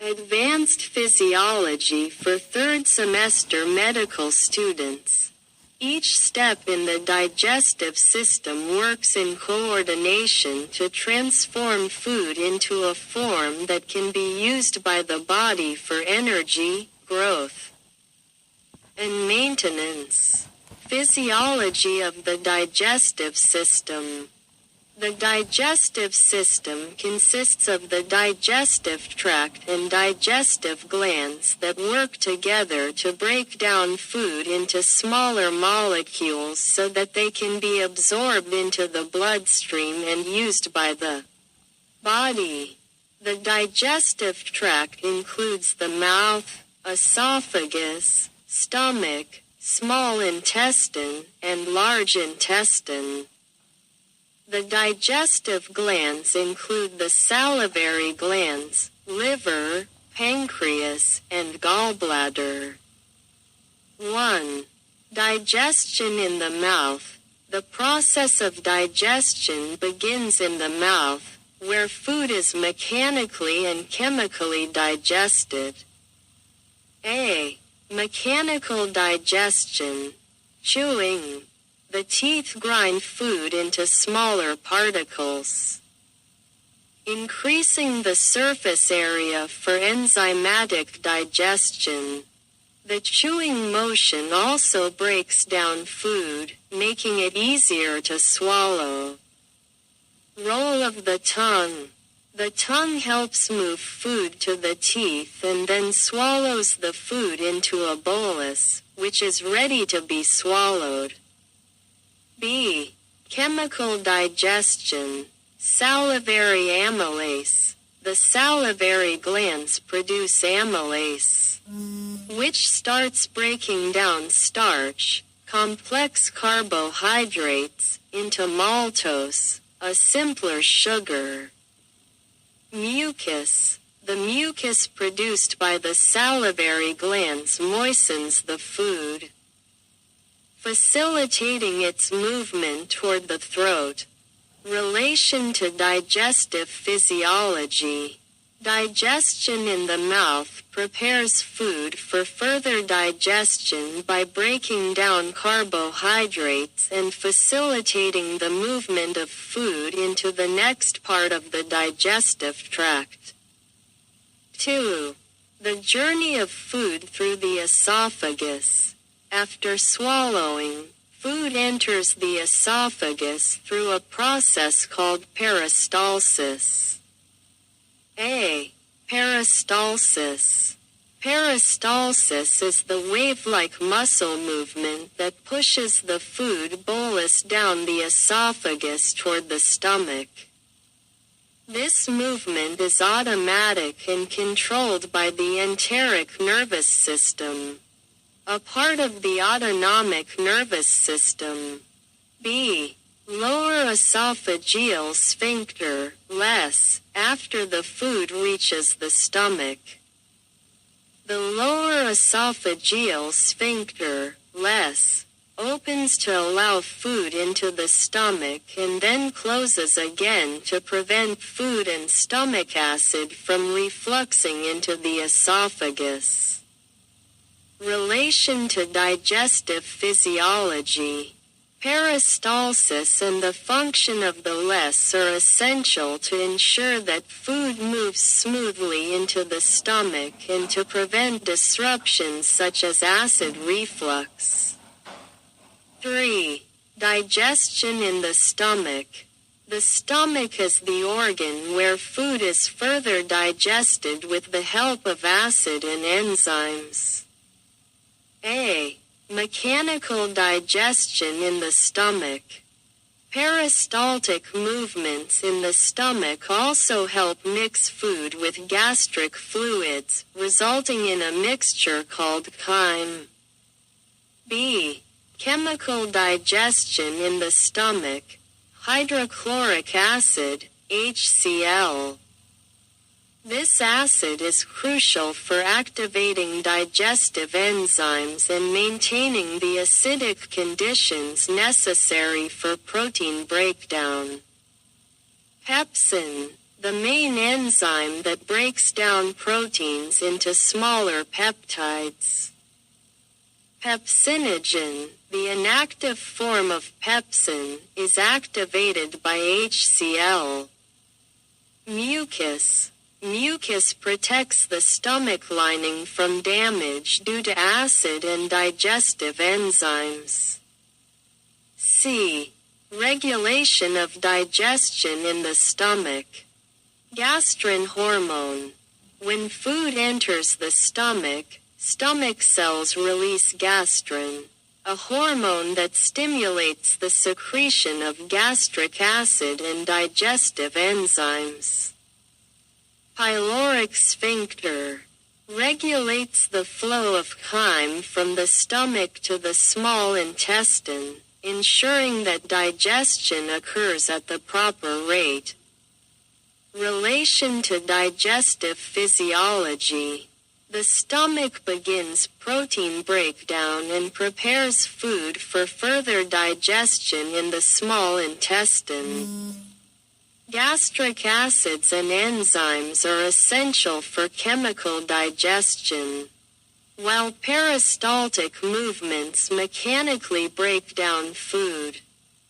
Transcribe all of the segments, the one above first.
Advanced Physiology for third semester medical students. Each step in the digestive system works in coordination to transform food into a form that can be used by the body for energy, growth, and maintenance. Physiology of the digestive system. The digestive system consists of the digestive tract and digestive glands that work together to break down food into smaller molecules so that they can be absorbed into the bloodstream and used by the body. The digestive tract includes the mouth, esophagus, stomach, small intestine, and large intestine. The digestive glands include the salivary glands, liver, pancreas, and gallbladder. 1. Digestion in the mouth. The process of digestion begins in the mouth, where food is mechanically and chemically digested. A. Mechanical digestion. Chewing. The teeth grind food into smaller particles, increasing the surface area for enzymatic digestion. The chewing motion also breaks down food, making it easier to swallow. Roll of the tongue. The tongue helps move food to the teeth and then swallows the food into a bolus, which is ready to be swallowed. B. Chemical digestion. Salivary amylase. The salivary glands produce amylase, which starts breaking down starch, complex carbohydrates, into maltose, a simpler sugar. Mucus. The mucus produced by the salivary glands moistens the food, facilitating its movement toward the throat. Relation to digestive physiology. Digestion in the mouth prepares food for further digestion by breaking down carbohydrates and facilitating the movement of food into the next part of the digestive tract. 2. The journey of food through the esophagus. After swallowing, food enters the esophagus through a process called peristalsis. A. Peristalsis. Peristalsis is the wave-like muscle movement that pushes the food bolus down the esophagus toward the stomach. This movement is automatic and controlled by the enteric nervous system, a part of the autonomic nervous system. B. Lower esophageal sphincter, less, after the food reaches the stomach. The lower esophageal sphincter, less, opens to allow food into the stomach and then closes again to prevent food and stomach acid from refluxing into the esophagus. Relation to digestive physiology. Peristalsis and the function of the less are essential to ensure that food moves smoothly into the stomach and to prevent disruptions such as acid reflux. 3. Digestion in the stomach. The stomach is the organ where food is further digested with the help of acid and enzymes. A. Mechanical digestion in the stomach. Peristaltic movements in the stomach also help mix food with gastric fluids, resulting in a mixture called chyme. B. Chemical digestion in the stomach. Hydrochloric acid, HCl. This acid is crucial for activating digestive enzymes and maintaining the acidic conditions necessary for protein breakdown. Pepsin. the main enzyme that breaks down proteins into smaller peptides. Pepsinogen, the inactive form of pepsin, is activated by HCl. Mucus. Mucus protects the stomach lining from damage due to acid and digestive enzymes. C. Regulation of digestion in the stomach. Gastrin hormone. When food enters the stomach, stomach cells release gastrin, a hormone that stimulates the secretion of gastric acid and digestive enzymes. Pyloric sphincter. Regulates the flow of chyme from the stomach to the small intestine, ensuring that digestion occurs at the proper rate. Relation to digestive physiology. The stomach begins protein breakdown and prepares food for further digestion in the small intestine. Gastric acids and enzymes are essential for chemical digestion, while peristaltic movements mechanically break down food.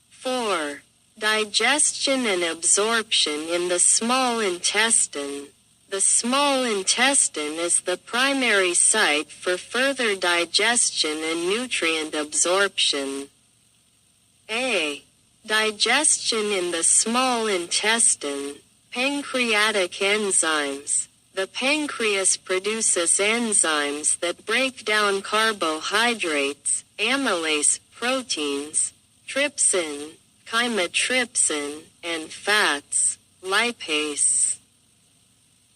4. Digestion and absorption in the small intestine. The small intestine is the primary site for further digestion and nutrient absorption. A. Digestion in the small intestine. Pancreatic enzymes. The pancreas produces enzymes that break down carbohydrates, amylase proteins, trypsin, chymotrypsin, and fats, lipase.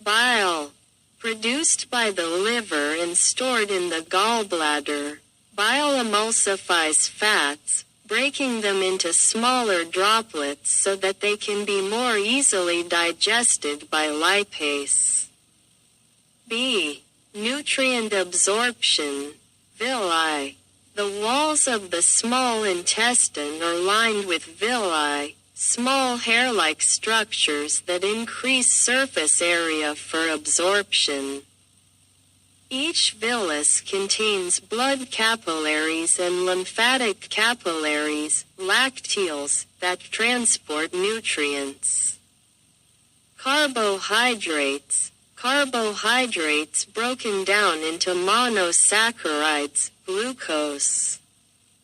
Bile. Produced by the liver and stored in the gallbladder. Bile emulsifies fats, breaking them into smaller droplets so that they can be more easily digested by lipase. B. Nutrient absorption. Villi. The walls of the small intestine are lined with villi, small hair-like structures that increase surface area for absorption. Each villus contains blood capillaries and lymphatic capillaries, lacteals, that transport nutrients. Carbohydrates. Carbohydrates broken down into monosaccharides, glucose.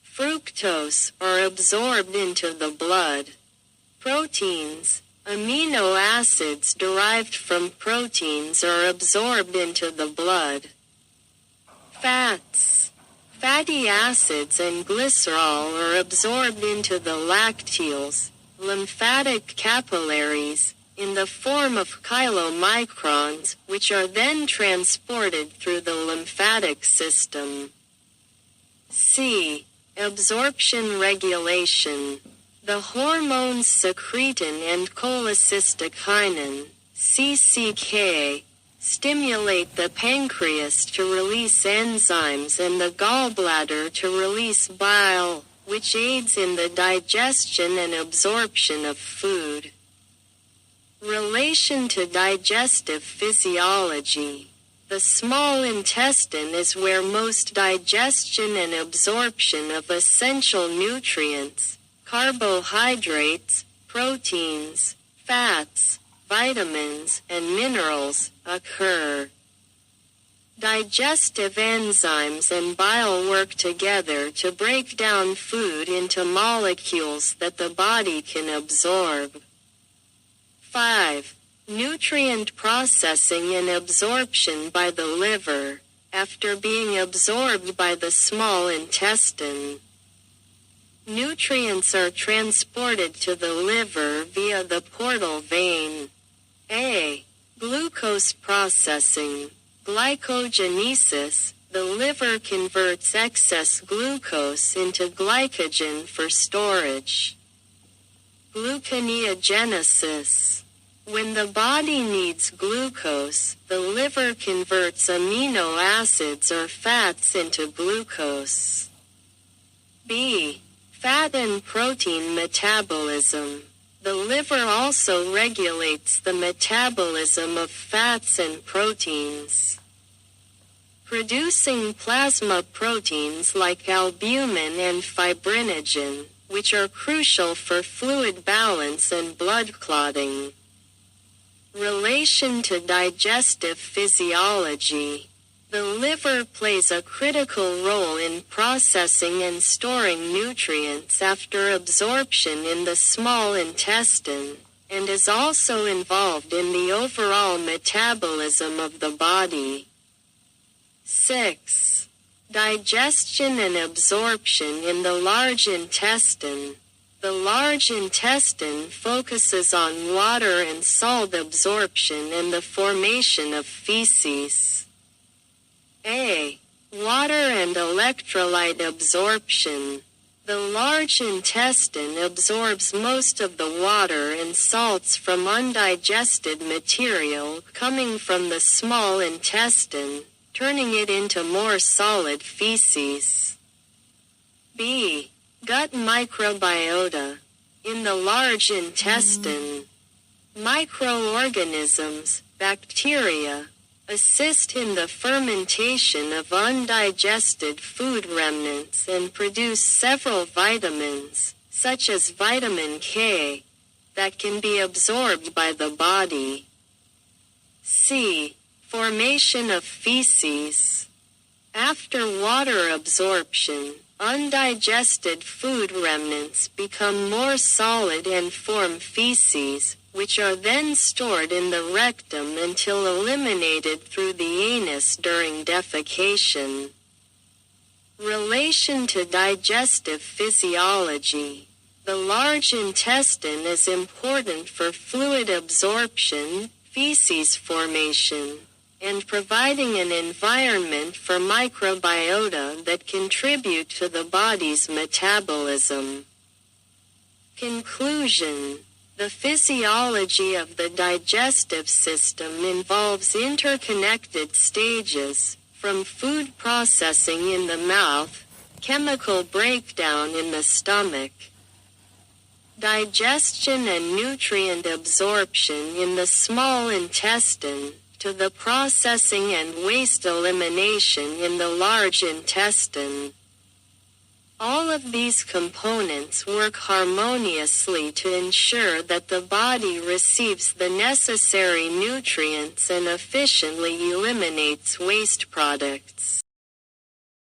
Fructose, are absorbed into the blood. Proteins. Amino acids derived from proteins are absorbed into the blood. Fats. Fatty acids and glycerol are absorbed into the lacteals, lymphatic capillaries, in the form of chylomicrons, which are then transported through the lymphatic system. C. Absorption regulation. The hormones secretin and cholecystokinin, CCK, stimulate the pancreas to release enzymes and the gallbladder to release bile, which aids in the digestion and absorption of food. Relation to digestive physiology. The small intestine is where most digestion and absorption of essential nutrients, carbohydrates, proteins, fats, vitamins, and minerals, occur. Digestive enzymes and bile work together to break down food into molecules that the body can absorb. 5. Nutrient processing and absorption by the liver, after being absorbed by the small intestine. Nutrients are transported to the liver via the portal vein. A. Glucose processing. Glycogenesis. The liver converts excess glucose into glycogen for storage. Gluconeogenesis. When the body needs glucose, the liver converts amino acids or fats into glucose. B. Fat and protein metabolism. The liver also regulates the metabolism of fats and proteins, producing plasma proteins like albumin and fibrinogen, which are crucial for fluid balance and blood clotting. Relation to digestive physiology. The liver plays a critical role in processing and storing nutrients after absorption in the small intestine, and is also involved in the overall metabolism of the body. 6. Digestion and absorption in the large intestine. The large intestine focuses on water and salt absorption and the formation of feces. A. Water and electrolyte absorption. The large intestine absorbs most of the water and salts from undigested material coming from the small intestine, turning it into more solid feces. B. Gut microbiota. In the large intestine, microorganisms, bacteria, assist in the fermentation of undigested food remnants and produce several vitamins, such as vitamin K, that can be absorbed by the body. C. Formation of feces. After water absorption, undigested food remnants become more solid and form feces, which are then stored in the rectum until eliminated through the anus during defecation. Relation to digestive physiology. The large intestine is important for fluid absorption, feces formation, and providing an environment for microbiota that contribute to the body's metabolism. Conclusion. The physiology of the digestive system involves interconnected stages, from food processing in the mouth, chemical breakdown in the stomach, digestion and nutrient absorption in the small intestine, to the processing and waste elimination in the large intestine. All of these components work harmoniously to ensure that the body receives the necessary nutrients and efficiently eliminates waste products.